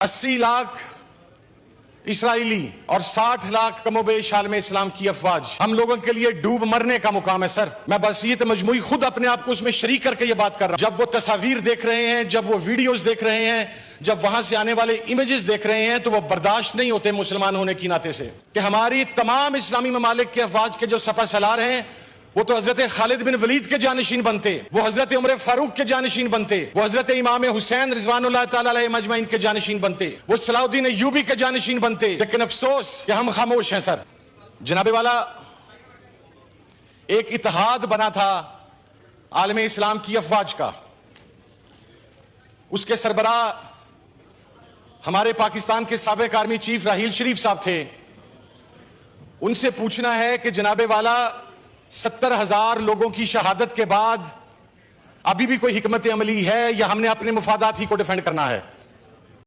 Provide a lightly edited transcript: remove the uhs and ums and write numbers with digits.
80 lakh Israeli और 60 लाख कमोबेश आलम इस्लाम की अफवाज हम लोगों के लिए डूब मरने का मुकाम है। सर, मैं बस ये मजमूई खुद अपने आप को उसमें शरीक करके ये बात कर रहा हूं। जब वो तस्वीर देख रहे हैं, जब वो वीडियोस देख रहे हैं, जब वहां से आने वाले इमेजेस देख रहे हैं, तो वो बर्दाश्त नहीं होते मुसलमान होने की नाते से कि हमारी तमाम इस्लामी ममालिक के अफवाज के जो सफा सलार हैं वो तो हजरत खालिद बिन वलीद के जानशीन बनते, वो हजरत उमर फारूक के जानशीन बनते, वो हजरत इमाम हुसैन रिजवानुल्लाह ताला अलैहि मजमाइन के जानशीन बनते, वो सलाउद्दीन अय्यूबी के जानशीन बनते। लेकिन अफसोस कि हम खामोश हैं। सर, जनाबे वाला एक इत्तेहाद बना था आलम इस्लाम की अफवाज का, उसके सरबराह हमारे पाकिस्तान के साबिक आर्मी चीफ राहील शरीफ साहब थे। उनसे पूछना है कि जनाबे वाला 70,000 लोगों की शहादत के बाद अभी भी कोई हिकमत अमली है या हमने अपने मुफादात ही को डिफेंड करना है?